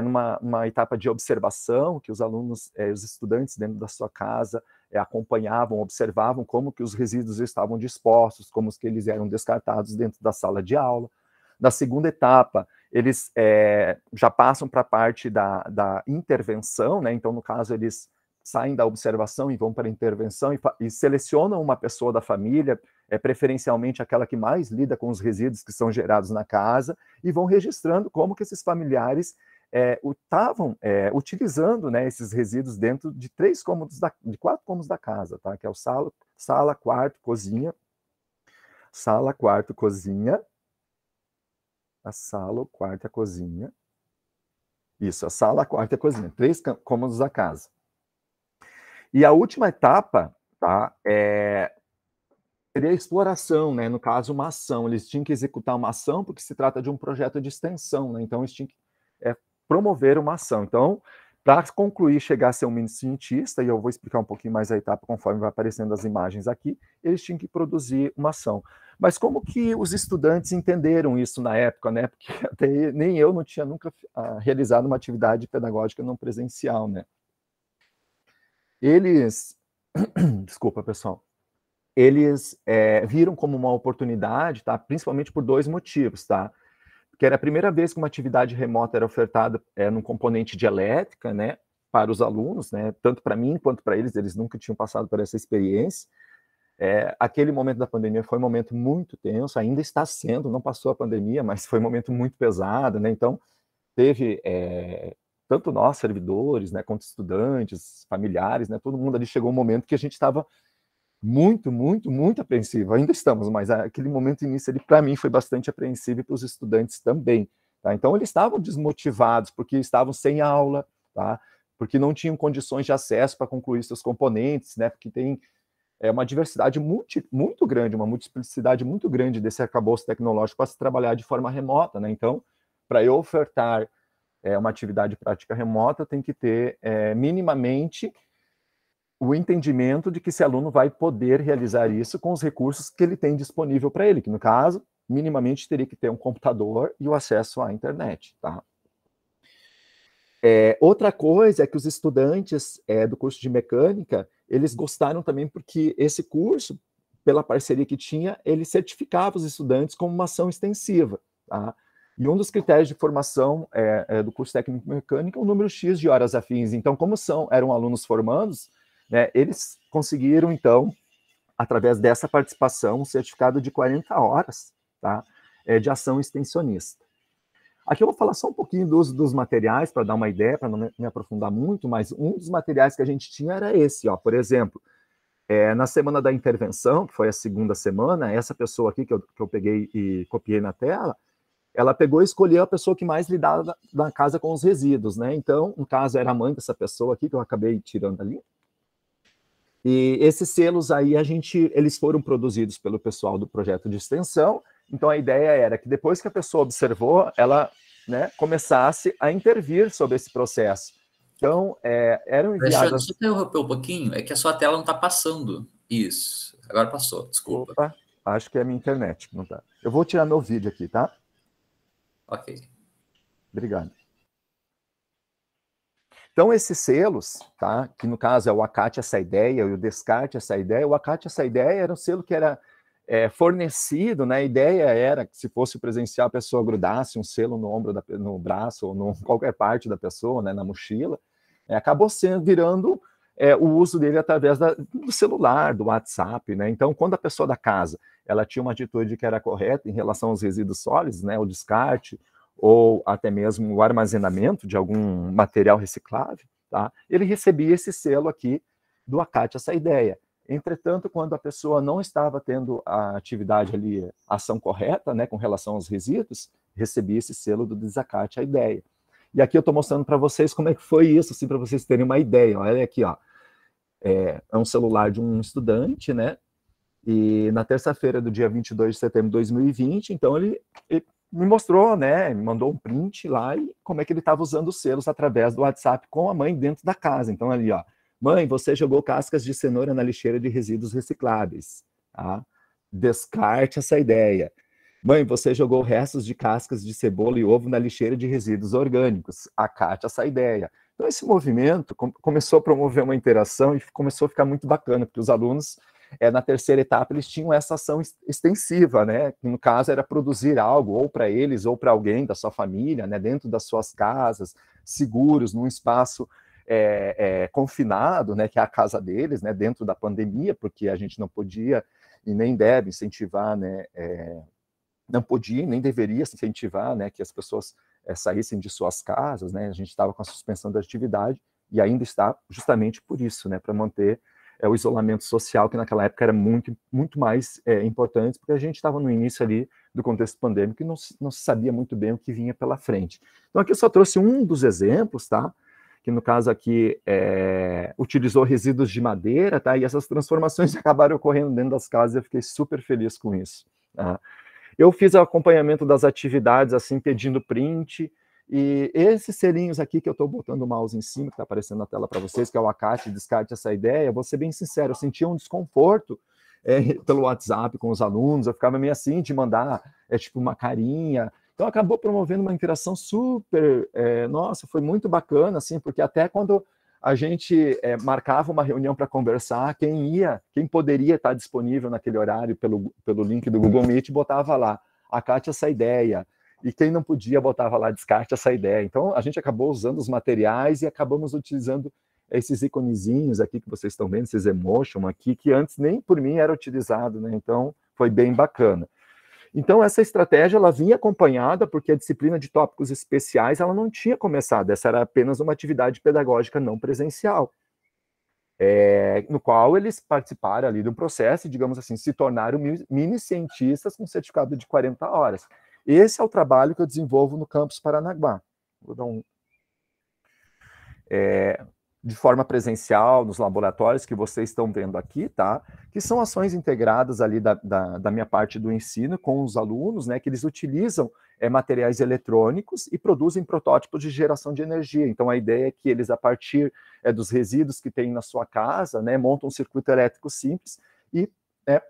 numa etapa de observação, que os alunos, os estudantes dentro da sua casa acompanhavam, observavam como que os resíduos estavam dispostos, como que eles eram descartados dentro da sala de aula. Na segunda etapa, eles já passam para a parte da intervenção, né? Então, no caso, eles saem da observação e vão para a intervenção e selecionam uma pessoa da família, preferencialmente aquela que mais lida com os resíduos que são gerados na casa, e vão registrando como que esses familiares estavam utilizando, né, esses resíduos dentro de 4 cômodos da casa, tá? Que é o sala, quarto, cozinha, sala, quarto, cozinha, a sala, o quarto e a cozinha. Isso, a sala, a quarto e a cozinha. 3 cômodos da casa. E a última etapa, tá, seria a exploração, né? No caso, uma ação. Eles tinham que executar uma ação porque se trata de um projeto de extensão, né? Então, eles tinham que promover uma ação. Então, para concluir, chegar a ser um mini cientista, e eu vou explicar um pouquinho mais a etapa conforme vai aparecendo as imagens aqui, eles tinham que produzir uma ação. Mas como que os estudantes entenderam isso na época, né? Porque até nem eu não tinha nunca realizado uma atividade pedagógica não presencial, né? Eles, desculpa, pessoal, eles viram como uma oportunidade, tá? Principalmente por 2 motivos, tá? Que era a primeira vez que uma atividade remota era ofertada num componente de elétrica, né, para os alunos, né, tanto para mim quanto para eles nunca tinham passado por essa experiência. Aquele momento da pandemia foi um momento muito tenso, ainda está sendo, não passou a pandemia, mas foi um momento muito pesado, né, então teve tanto nós, servidores, né, quanto estudantes, familiares, né, todo mundo ali chegou um momento que a gente estava muito, muito, muito apreensivo. Ainda estamos, mas aquele momento início ali, para mim, foi bastante apreensivo e para os estudantes também. Tá? Então, eles estavam desmotivados porque estavam sem aula, tá? Porque não tinham condições de acesso para concluir seus componentes, né? Porque tem uma diversidade muito grande, uma multiplicidade muito grande desse arcabouço tecnológico para se trabalhar de forma remota, né? Então, para eu ofertar uma atividade prática remota, tem que ter minimamente o entendimento de que esse aluno vai poder realizar isso com os recursos que ele tem disponível para ele, que no caso, minimamente teria que ter um computador e o acesso à internet, tá? Outra coisa é que os estudantes do curso de mecânica, eles gostaram também porque esse curso, pela parceria que tinha, ele certificava os estudantes como uma ação extensiva, tá? E um dos critérios de formação do curso técnico mecânica é o número X de horas afins. Então, como eram alunos formandos, né, eles conseguiram, então, através dessa participação, um certificado de 40 horas, tá, de ação extensionista. Aqui eu vou falar só um pouquinho dos materiais, para dar uma ideia, para não me aprofundar muito, mas um dos materiais que a gente tinha era esse, ó, por exemplo, na semana da intervenção, que foi a segunda semana, essa pessoa aqui que eu peguei e copiei na tela, ela pegou e escolheu a pessoa que mais lidava na casa com os resíduos, né? Então, no caso, era a mãe dessa pessoa aqui, que eu acabei tirando ali. E esses selos aí, eles foram produzidos pelo pessoal do projeto de extensão. Então, a ideia era que depois que a pessoa observou, ela, né, começasse a intervir sobre esse processo. Então, eram enviadas... Deixa eu interromper um pouquinho, é que a sua tela não está passando. Isso, agora passou, desculpa. Opa, acho que é a minha internet que não tá. Eu vou tirar meu vídeo aqui, tá? Ok. Obrigado. Então, esses selos, tá, que no caso é o Acate Essa Ideia e o Descarte Essa Ideia, o Acate Essa Ideia era um selo que era fornecido, né, a ideia era que se fosse presencial a pessoa grudasse um selo no ombro, no braço ou em qualquer parte da pessoa, né, na mochila, acabou virando o uso dele através do celular, do WhatsApp, né, então quando a pessoa da casa, ela tinha uma atitude que era correta em relação aos resíduos sólidos, né, o descarte, ou até mesmo o armazenamento de algum material reciclável, tá? Ele recebia esse selo aqui do Acate Essa Ideia. Entretanto, quando a pessoa não estava tendo a atividade ali, a ação correta, né, com relação aos resíduos, recebi esse selo do Desacate a Ideia. E aqui eu estou mostrando para vocês como é que foi isso, assim, para vocês terem uma ideia. Olha aqui, ó. É um celular de um estudante, né? E na terça-feira do dia 22 de setembro de 2020, então ele me mostrou, né? Me mandou um print lá e como é que ele estava usando os selos através do WhatsApp com a mãe dentro da casa. Então ali, ó. Mãe, você jogou cascas de cenoura na lixeira de resíduos recicláveis. Tá? Descarte essa ideia. Mãe, você jogou restos de cascas de cebola e ovo na lixeira de resíduos orgânicos. Acate essa ideia. Então, esse movimento começou a promover uma interação e começou a ficar muito bacana, porque os alunos, na terceira etapa, eles tinham essa ação extensiva, né? Que, no caso, era produzir algo, ou para eles, ou para alguém da sua família, né? Dentro das suas casas, seguros, num espaço confinado, né? Que é a casa deles, né? Dentro da pandemia, porque a gente não podia e nem deve incentivar, né? Não podia, nem deveria se incentivar, né, que as pessoas saíssem de suas casas, né, a gente estava com a suspensão da atividade e ainda está justamente por isso, né, para manter o isolamento social, que naquela época era muito, muito mais importante, porque a gente estava no início ali do contexto pandêmico e não se sabia muito bem o que vinha pela frente. Então aqui eu só trouxe um dos exemplos, tá, que no caso aqui utilizou resíduos de madeira, tá, e essas transformações acabaram ocorrendo dentro das casas e eu fiquei super feliz com isso, tá. Eu fiz o acompanhamento das atividades, assim, pedindo print, e esses selinhos aqui que eu estou botando o mouse em cima, que está aparecendo na tela para vocês, que é o Acate, Descarte essa Ideia, vou ser bem sincero, eu sentia um desconforto pelo WhatsApp com os alunos, eu ficava meio assim de mandar, tipo, uma carinha, então acabou promovendo uma interação super, nossa, foi muito bacana, assim, porque até quando a gente marcava uma reunião para conversar, quem poderia estar disponível naquele horário pelo link do Google Meet, botava lá, acate essa ideia, e quem não podia, botava lá, descarte essa ideia. Então, a gente acabou usando os materiais e acabamos utilizando esses iconezinhos aqui que vocês estão vendo, esses emotion aqui, que antes nem por mim era utilizado, né? Então, foi bem bacana. Então, essa estratégia, ela vinha acompanhada, porque a disciplina de tópicos especiais, ela não tinha começado, essa era apenas uma atividade pedagógica não presencial, no qual eles participaram ali do processo e, digamos assim, se tornaram mini-cientistas com certificado de 40 horas. Esse é o trabalho que eu desenvolvo no campus Paranaguá. Vou dar de forma presencial, nos laboratórios que vocês estão vendo aqui, tá? Que são ações integradas ali da minha parte do ensino com os alunos, né? Que eles utilizam materiais eletrônicos e produzem protótipos de geração de energia. Então, a ideia é que eles, a partir dos resíduos que tem na sua casa, né? Montam um circuito elétrico simples e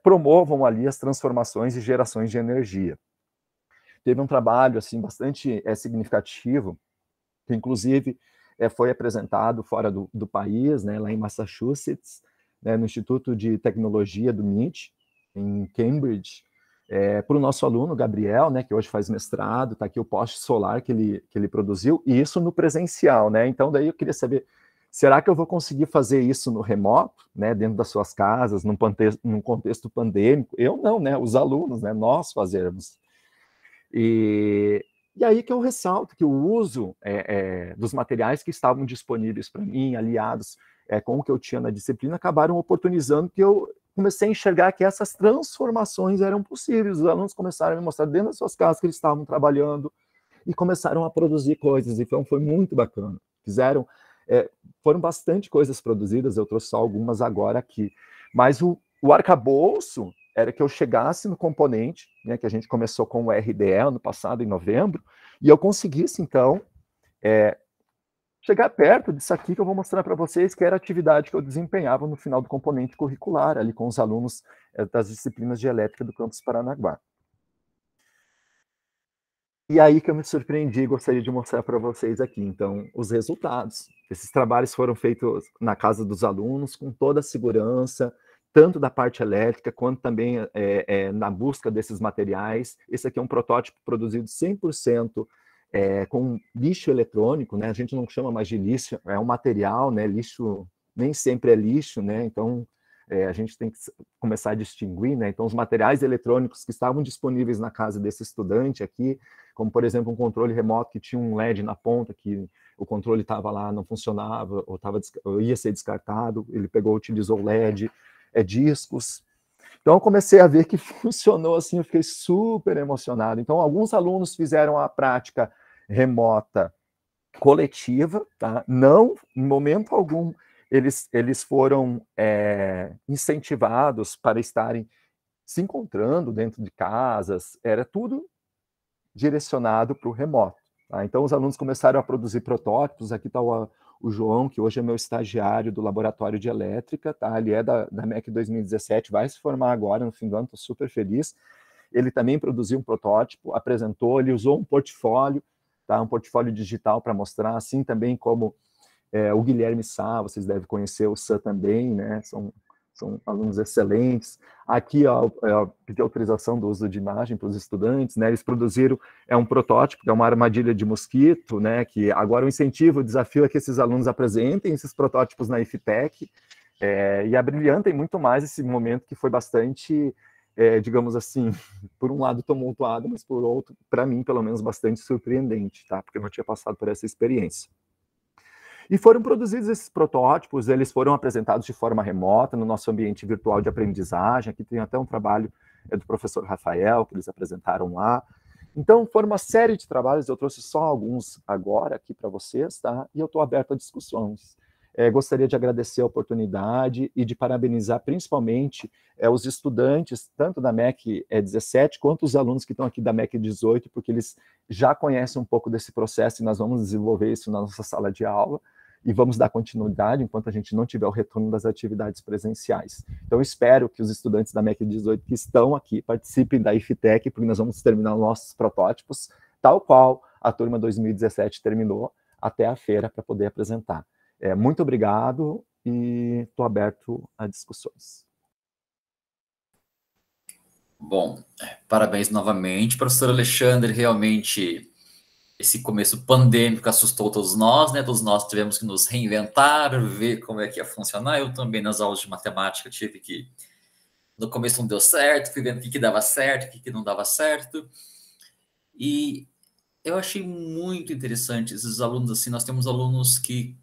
promovam ali as transformações e gerações de energia. Teve um trabalho, assim, bastante significativo, que, inclusive, foi apresentado fora do país, né, lá em Massachusetts, né, no Instituto de Tecnologia do MIT, em Cambridge, para o nosso aluno, Gabriel, né, que hoje faz mestrado, está aqui o poste solar que ele produziu, e isso no presencial, né, então daí eu queria saber, será que eu vou conseguir fazer isso no remoto, né, dentro das suas casas, num contexto pandêmico? Eu não, né, os alunos, né, nós fazermos. E aí que eu ressalto que o uso dos materiais que estavam disponíveis para mim, aliados com o que eu tinha na disciplina, acabaram oportunizando que eu comecei a enxergar que essas transformações eram possíveis. Os alunos começaram a me mostrar dentro das suas casas que eles estavam trabalhando e começaram a produzir coisas, então foi muito bacana. Foram bastante coisas produzidas, eu trouxe só algumas agora aqui, mas o arcabouço era que eu chegasse no componente, né, que a gente começou com o RDE ano passado, em novembro, e eu conseguisse, então, chegar perto disso aqui que eu vou mostrar para vocês, que era a atividade que eu desempenhava no final do componente curricular, ali com os alunos das disciplinas de elétrica do campus Paranaguá. E aí que eu me surpreendi e gostaria de mostrar para vocês aqui, então, os resultados. Esses trabalhos foram feitos na casa dos alunos, com toda a segurança, tanto da parte elétrica, quanto também na busca desses materiais. Esse aqui é um protótipo produzido 100% com lixo eletrônico, né? A gente não chama mais de lixo, é um material, né? Lixo nem sempre é lixo, né? Então, a gente tem que começar a distinguir, né? Então, os materiais eletrônicos que estavam disponíveis na casa desse estudante aqui, como, por exemplo, um controle remoto que tinha um LED na ponta, que o controle estava lá, não funcionava, ou ia ser descartado, ele pegou, utilizou o LED, discos. Então, eu comecei a ver que funcionou assim, eu fiquei super emocionado. Então, alguns alunos fizeram a prática remota coletiva, tá? Não, em momento algum, eles foram incentivados para estarem se encontrando dentro de casas, era tudo direcionado para o remoto. Tá? Então, os alunos começaram a produzir protótipos. Aqui está o João, que hoje é meu estagiário do Laboratório de Elétrica, tá? Ele é da MEC 2017, vai se formar agora, no fim do ano, estou super feliz. Ele também produziu um protótipo, apresentou, ele usou um portfólio, tá? Um portfólio digital para mostrar, assim também como o Guilherme Sá, vocês devem conhecer o Sam também, né? São alunos excelentes. Aqui, ó, pedi autorização do uso de imagem para os estudantes, né? Eles produziram um protótipo, que é uma armadilha de mosquito, né? Que agora o incentivo, o desafio é que esses alunos apresentem esses protótipos na IFTEC e abrilhantem muito mais esse momento que foi bastante, digamos assim, por um lado tumultuado, mas por outro, para mim, pelo menos, bastante surpreendente, tá? Porque eu não tinha passado por essa experiência. E foram produzidos esses protótipos, eles foram apresentados de forma remota no nosso ambiente virtual de aprendizagem. Aqui tem até um trabalho do professor Rafael, que eles apresentaram lá. Então, foram uma série de trabalhos, eu trouxe só alguns agora aqui para vocês, tá? E eu estou aberto a discussões. Gostaria de agradecer a oportunidade e de parabenizar principalmente os estudantes, tanto da MEC 17, quanto os alunos que estão aqui da MEC 18, porque eles já conhecem um pouco desse processo e nós vamos desenvolver isso na nossa sala de aula e vamos dar continuidade enquanto a gente não tiver o retorno das atividades presenciais. Então, espero que os estudantes da MEC 18 que estão aqui participem da IFTEC, porque nós vamos terminar nossos protótipos, tal qual a turma 2017 terminou, até a feira para poder apresentar. Muito obrigado e estou aberto a discussões. Bom, parabéns novamente, professor Alexandre. Realmente, esse começo pandêmico assustou todos nós, né? Todos nós tivemos que nos reinventar, ver como é que ia funcionar. Eu também, nas aulas de matemática, tive que... No começo não deu certo, fui vendo o que dava certo, o que não dava certo. E eu achei muito interessante esses alunos, assim, nós temos alunos que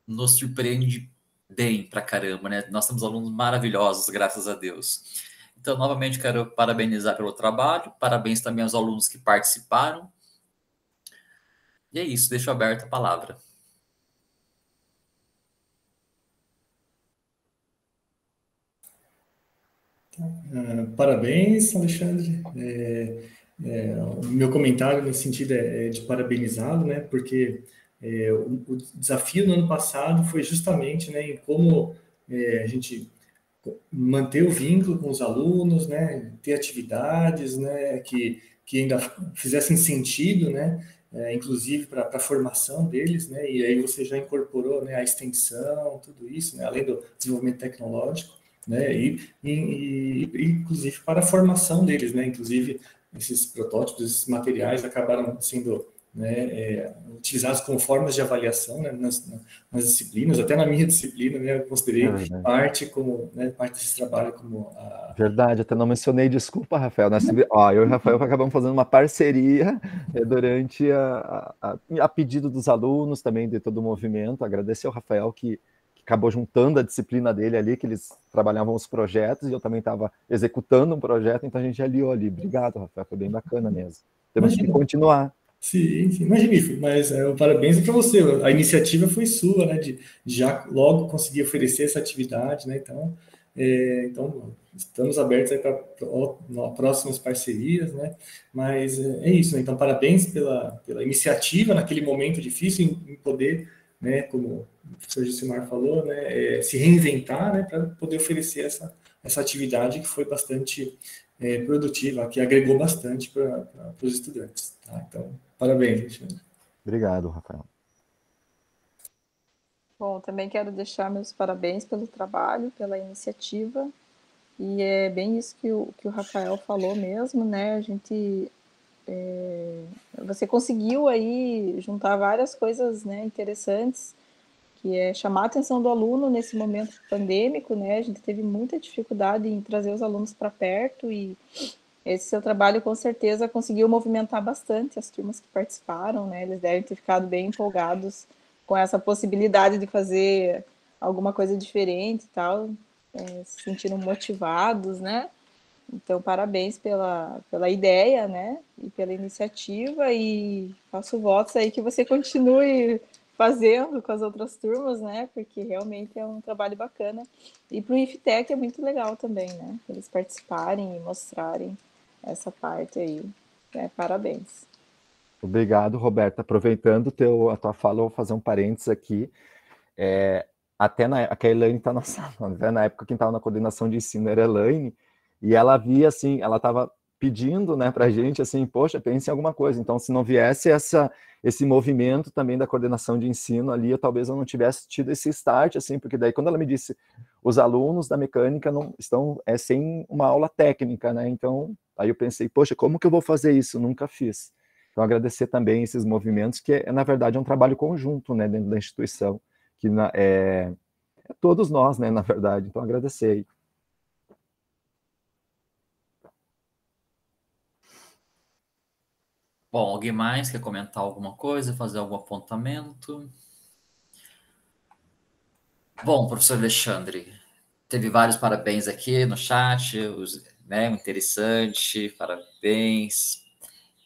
nos surpreende bem pra caramba, né? Nós temos alunos maravilhosos, graças a Deus. Então, novamente, quero parabenizar pelo trabalho, parabéns também aos alunos que participaram. E é isso, deixo aberta a palavra. Parabéns, Alexandre. O meu comentário nesse sentido é de parabenizá-lo, né? Porque o desafio no ano passado foi justamente, né, em como a gente manter o vínculo com os alunos, né, ter atividades, né, que ainda fizessem sentido, né, inclusive para a formação deles, né, e aí você já incorporou, né, a extensão, tudo isso, né, além do desenvolvimento tecnológico, né, e inclusive para a formação deles, né, inclusive esses protótipos, esses materiais acabaram sendo, né, utilizados como formas de avaliação, né, nas disciplinas, até na minha disciplina, né, eu considerei parte desse trabalho como a... Verdade, até não mencionei, desculpa, Rafael. Eu e o Rafael acabamos fazendo uma parceria durante a pedido dos alunos, também de todo o movimento. Agradecer ao Rafael que acabou juntando a disciplina dele ali, que eles trabalhavam os projetos, e eu também estava executando um projeto, então a gente aliou ali. Obrigado, Rafael, foi bem bacana mesmo. Temos que continuar. Sim, magnífico, mas parabéns para você. A iniciativa foi sua, né, de já logo conseguir oferecer essa atividade, né? Então estamos abertos aí para próximas parcerias, né? Mas é isso, né? Então parabéns pela iniciativa naquele momento difícil em poder, né, como o professor Gilcimar falou, né, se reinventar, né, para poder oferecer essa atividade que foi bastante produtiva, que agregou bastante para os estudantes. Tá? Então, parabéns, Alexandre. Obrigado, Rafael. Bom, também quero deixar meus parabéns pelo trabalho, pela iniciativa, e é bem isso que o Rafael falou mesmo, né? Você conseguiu aí juntar várias coisas, né, interessantes, que é chamar a atenção do aluno nesse momento pandêmico, né? A gente teve muita dificuldade em trazer os alunos para perto, e esse seu trabalho com certeza conseguiu movimentar bastante as turmas que participaram, né? Eles devem ter ficado bem empolgados com essa possibilidade de fazer alguma coisa diferente e tal. se sentiram motivados, né? Então, parabéns pela ideia, né? E pela iniciativa, e faço votos aí que você continue fazendo com as outras turmas, né? Porque realmente é um trabalho bacana. E para o IFTEC é muito legal também, né? Eles participarem e mostrarem essa parte aí. Parabéns. Obrigado, Roberta. Aproveitando a tua fala, eu vou fazer um parênteses aqui. Até a Elaine está na sala, né? Na época quem estava na coordenação de ensino era a Elaine, e ela via assim, ela estava pedindo, né, para a gente assim, poxa, pense em alguma coisa. Então, se não viesse esse movimento também da coordenação de ensino ali, talvez eu não tivesse tido esse start, assim, porque daí quando ela me disse, os alunos da mecânica não estão sem uma aula técnica, né? Então, aí eu pensei, poxa, como que eu vou fazer isso? Nunca fiz. Então, agradecer também esses movimentos, que na verdade é um trabalho conjunto, né, dentro da instituição, que é todos nós, né, na verdade. Então, agradecer aí. Bom, alguém mais quer comentar alguma coisa, fazer algum apontamento? Bom, professor Alexandre, teve vários parabéns aqui no chat, né, interessante, parabéns.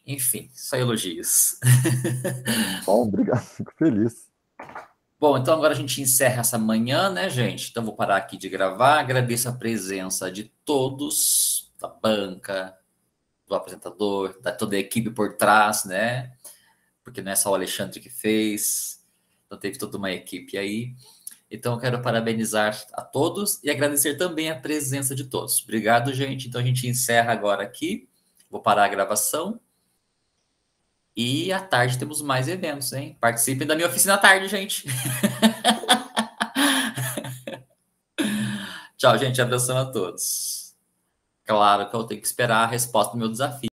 Enfim, só elogios. Bom, obrigado, fico feliz. Bom, então agora a gente encerra essa manhã, né, gente? Então vou parar aqui de gravar. Agradeço a presença de todos, da banca, do apresentador, da toda a equipe por trás, né? Porque não é só o Alexandre que fez, então teve toda uma equipe aí. Então eu quero parabenizar a todos e agradecer também a presença de todos. Obrigado, gente. Então a gente encerra agora aqui. Vou parar a gravação. E à tarde temos mais eventos, hein? Participem da minha oficina à tarde, gente. Tchau, gente. Abração a todos. Claro que eu tenho que esperar a resposta do meu desafio.